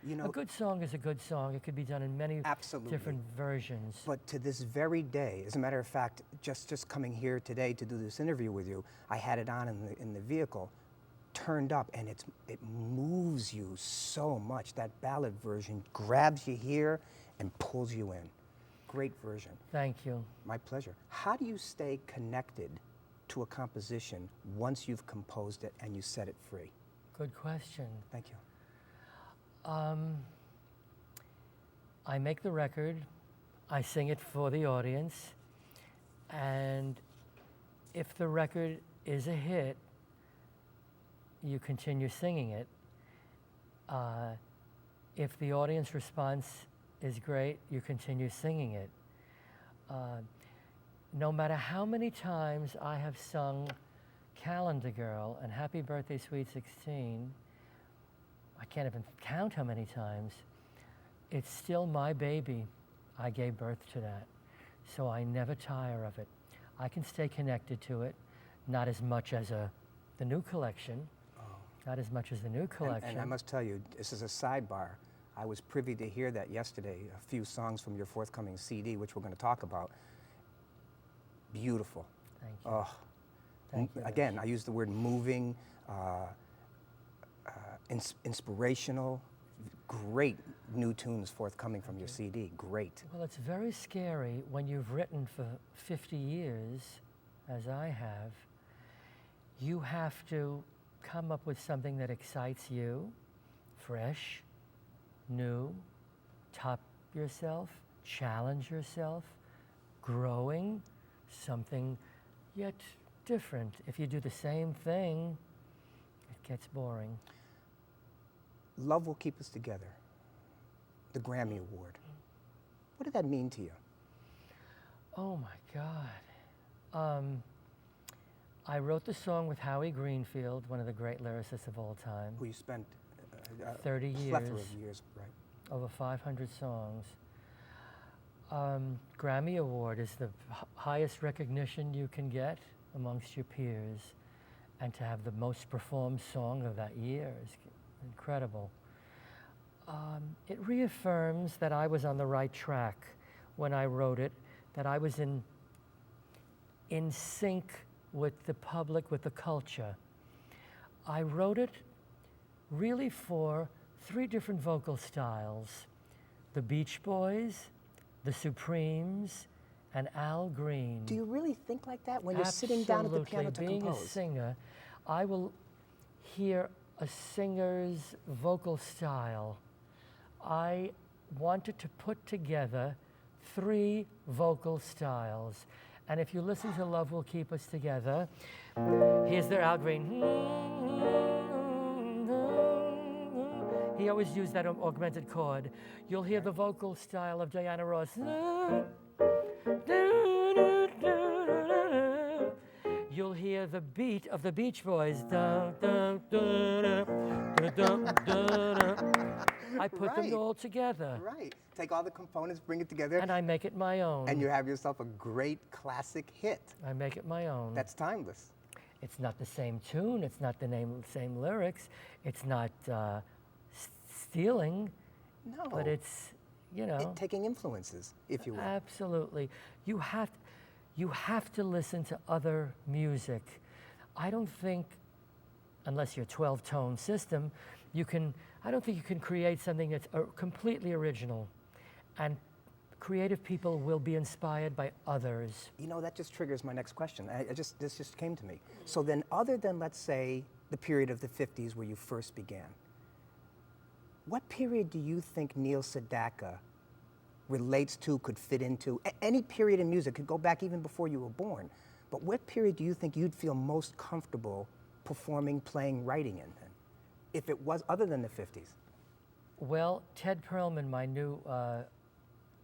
You know, a good song is a good song. It could be done in many absolutely. different versions. But to this very day, as a matter of fact, just coming here today to do this interview with you, I had it on in the vehicle, turned up, and it moves you so much. That ballad version grabs you here and pulls you in. Great version. Thank you. My pleasure. How do you stay connected to a composition once you've composed it and you set it free? Good question. Thank you. I make the record, I sing it for the audience, and if the record is a hit, you continue singing it. If the audience response is great, you continue singing it. No matter how many times I have sung Calendar Girl and Happy Birthday Sweet 16, I can't even count how many times, it's still my baby. I gave birth to that. So I never tire of it. I can stay connected to it, not as much as the new collection, not as much as the new collection. And I must tell you, this is a sidebar. I was privy to hear that yesterday, a few songs from your forthcoming CD, which we're going to talk about. Beautiful. Thank you. Oh, Thank you, again, Rich. I use the word moving, inspirational, great new tunes forthcoming from your CD. Great. Well, it's very scary when you've written for 50 years, as I have. You have to come up with something that excites you, fresh, new, top yourself, challenge yourself, growing, something yet different. If you do the same thing, it gets boring. Love Will Keep Us Together, the Grammy Award. What did that mean to you? Oh my God. I wrote the song with Howie Greenfield, one of the great lyricists of all time. Who you spent 30 years. plethora of years, right? Over 500 songs. Grammy Award is the highest recognition you can get amongst your peers, and to have the most performed song of that year is incredible. It reaffirms that I was on the right track when I wrote it, that I was in sync with the public, with the culture. I wrote it really for 3 different vocal styles: the Beach Boys, the Supremes, and Al Green. Do you really think like that when you're sitting down at the piano to Being compose? a singer, I will hear a singer's vocal style. I wanted to put together 3 vocal styles. And if you listen to Love Will Keep Us Together, here's their Al Green. He always used that augmented chord. You'll hear the vocal style of Diana Ross. You'll hear the beat of the Beach Boys. I put them all together. Right. Take all the components, bring it together. And I make it my own. And you have yourself a great classic hit. I make it my own. That's timeless. It's not the same tune. It's not the same lyrics. It's not stealing. No. But it's, you know. Taking influences, if you will. Absolutely. You have to listen to other music. I don't think, unless you're a 12-tone system, I don't think you can create something that's completely original. And creative people will be inspired by others. You know, that just triggers my next question. This just came to me. So then, other than, let's say, the period of the 50s where you first began, what period do you think Neil Sedaka relates to, could fit into? Any period in music, could go back even before you were born. But what period do you think you'd feel most comfortable performing, playing, writing in then? If it was other than the 50s? Well, Ted Perlman, my new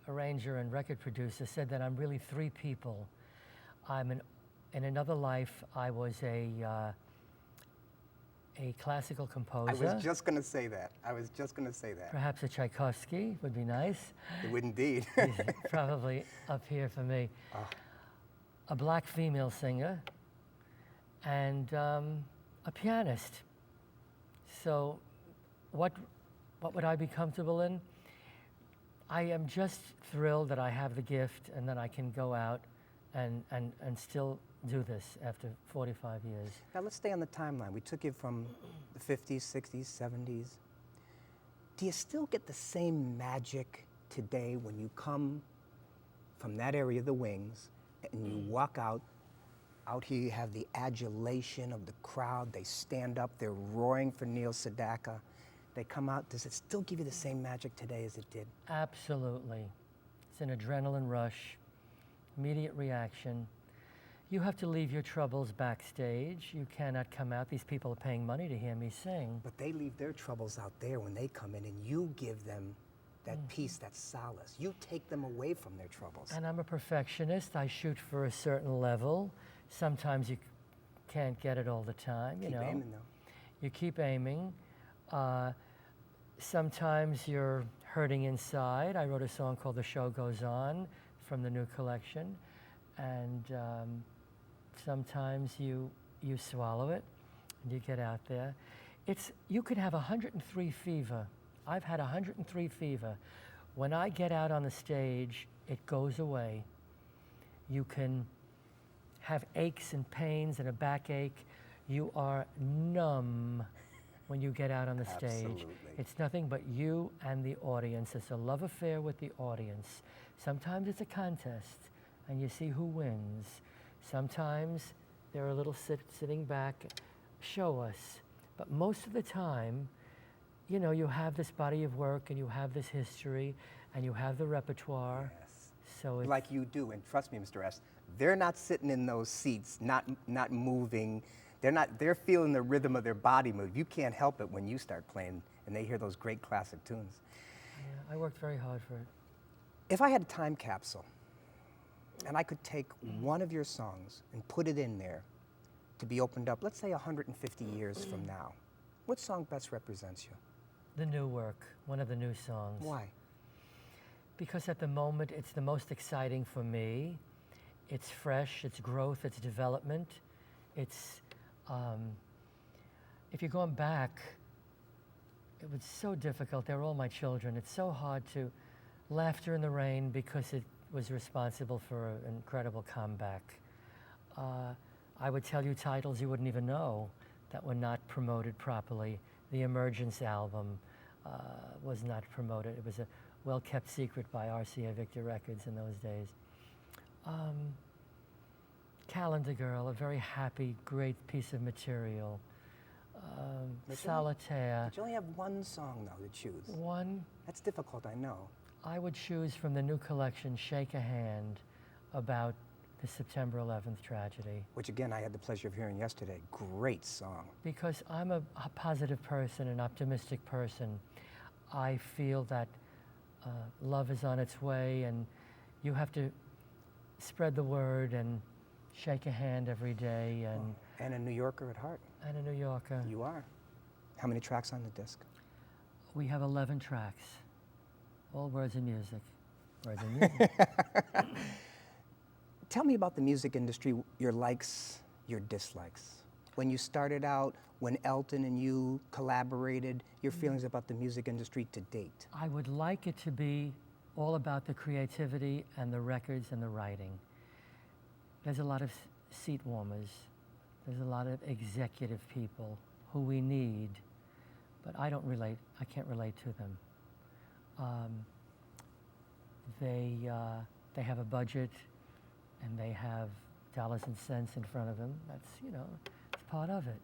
arranger and record producer, said that I'm really 3 people. In another life, I was a classical composer. I was just going to say that. Perhaps a Tchaikovsky would be nice. It would indeed. He's probably up here for me. A black female singer, and a pianist. So what What would I be comfortable in? I am just thrilled that I have the gift and that I can go out and still do this after 45 years. Now let's stay on the timeline. We took you from the 50s, 60s, 70s. Do you still get the same magic today when you come from that area of the wings and you walk out here you have the adulation of the crowd, they stand up, they're roaring for Neil Sedaka. They come out, does it still give you the same magic today as it did? Absolutely. It's an adrenaline rush, immediate reaction. You have to leave your troubles backstage. You cannot come out. These people are paying money to hear me sing. But they leave their troubles out there when they come in, and you give them that peace, that solace. You take them away from their troubles. And I'm a perfectionist. I shoot for a certain level. Sometimes you can't get it all the time, you know. Keep aiming, though. You keep aiming. Sometimes you're hurting inside. I wrote a song called The Show Goes On from the new collection. And sometimes you swallow it and you get out there. You could have 103 fever. I've had 103 fever. When I get out on the stage, it goes away. You can have aches and pains and a backache. You are numb when you get out on the stage. Absolutely. It's nothing but you and the audience. It's a love affair with the audience. Sometimes it's a contest and you see who wins. Sometimes they're a little sitting back, show us. But most of the time, you know, you have this body of work and you have this history and you have the repertoire. Yes. So it's, Like you do, and trust me, Mr. S, they're not sitting in those seats, not moving. They're feeling the rhythm of their body move. You can't help it when you start playing and they hear those great classic tunes. yeah, I worked very hard for it. If I had a time capsule and I could take one of your songs and put it in there to be opened up, let's say 150 years from now, what song best represents you? The new work, one of the new songs. Why? Because at the moment, it's the most exciting for me. It's fresh, it's growth, it's development. It's, if you're going back, it was so difficult. They were all my children. It's so hard to Laughter in the Rain because it was responsible for an incredible comeback. I would tell you titles you wouldn't even know that were not promoted properly. The Emergence album was not promoted. It was a well-kept secret by RCA Victor Records in those days. Calendar Girl, a very happy, great piece of material. Solitaire. But you only have one song, though, to choose. One, That's difficult, I know. I would choose from the new collection, Shake a Hand, about the September 11th tragedy. Which, again, I had the pleasure of hearing yesterday. Great song. Because I'm a positive person, an optimistic person, I feel that love is on its way and you have to spread the word and shake a hand every day. And a New Yorker at heart. And a New Yorker. You are. How many tracks on the disc? We have 11 tracks, all words and music. Words and music. Tell me about the music industry, your likes, your dislikes. When you started out, when Elton and you collaborated, your feelings about the music industry to date. I would like it to be all about the creativity and the records and the writing. There's a lot of seat warmers. There's a lot of executive people who we need, but I can't relate to them. They have a budget and they have dollars and cents in front of them. That's, you know, it's part of it.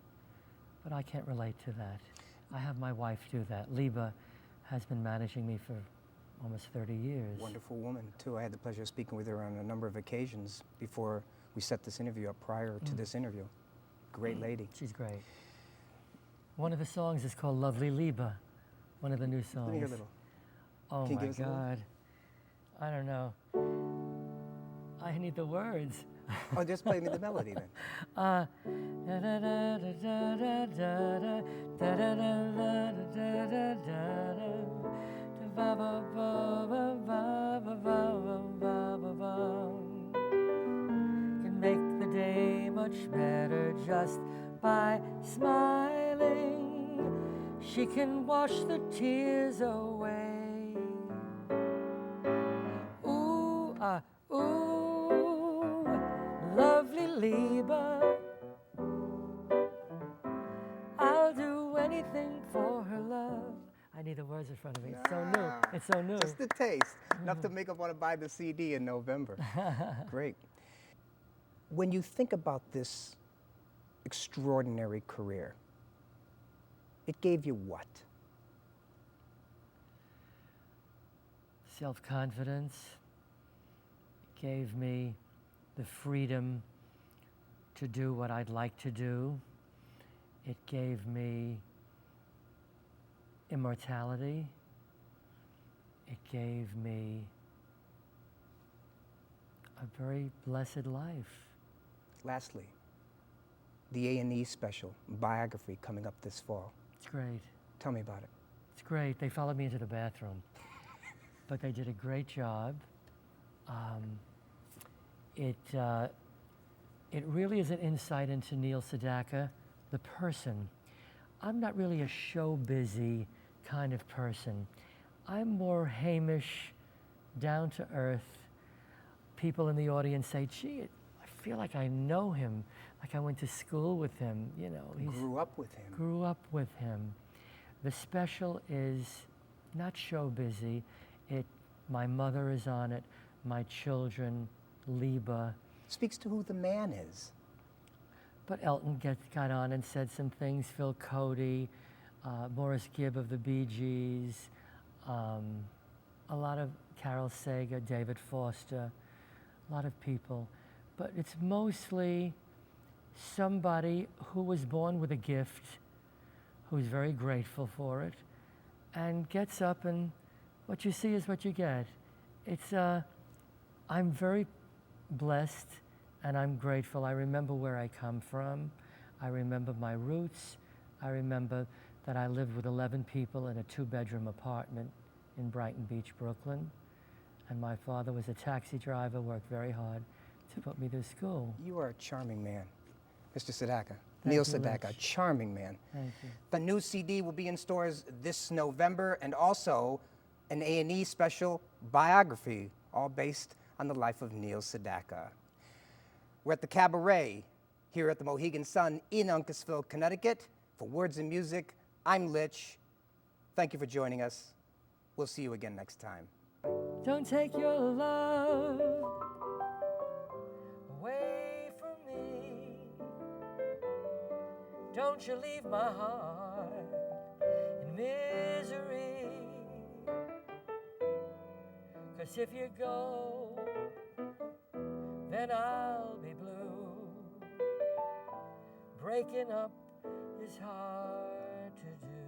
But I can't relate to that. I have my wife do that. Liba has been managing me for almost 30 years. Wonderful woman, too. I had the pleasure of speaking with her on a number of occasions before we set this interview up prior to this interview. Great lady. She's great. One of the songs is called Lovely Liba, one of the new songs. Let me hear a little. Oh Can you my give us a little? God. I don't know. I need the words. Oh, just play me the melody then. Can make the day much better just by smiling. She can wash the tears away. Ooh, ooh, lovely Liebe. I'll do anything for her love. I need the words in front of me. It's so new. It's so new. Just a taste. Enough to make up want to buy the CD in November. Great. When you think about this extraordinary career, it gave you what? Self-confidence. It gave me the freedom to do what I'd like to do. It gave me immortality. It gave me a very blessed life. Lastly, the A&E special, biography, coming up this fall. It's great. Tell me about it. It's great. They followed me into the bathroom, but they did a great job. It really is an insight into Neil Sedaka, the person. I'm not really a show-busy kind of person. I'm more Hamish, down to earth. People in the audience say, gee, I feel like I know him, like I went to school with him, you know. Grew up with him. Grew up with him. The special is not show busy. My mother is on it, my children, Liebe. Speaks to who the man is. But Elton got on and said some things, Phil Cody, Morris Gibb of the Bee Gees, a lot of Carol Sager, David Foster, a lot of people. But it's mostly somebody who was born with a gift, who's very grateful for it, and gets up, and what you see is what you get. I'm very blessed and I'm grateful. I remember where I come from. I remember my roots. I remember that I lived with 11 people in a 2-bedroom apartment in Brighton Beach, Brooklyn. And my father was a taxi driver, worked very hard to put me through school. You are a charming man, Mr. Sedaka. Neil Sedaka, a charming man. Thank you. The new CD will be in stores this November, and also an A&E special biography, all based on the life of Neil Sedaka. We're at the Cabaret here at the Mohegan Sun in Uncasville, Connecticut. For Words and Music, I'm Litch. Thank you for joining us. We'll see you again next time. Don't take your love away from me. Don't you leave my heart in misery. 'Cause if you go, then I'll be blue. Breaking up is hard to do.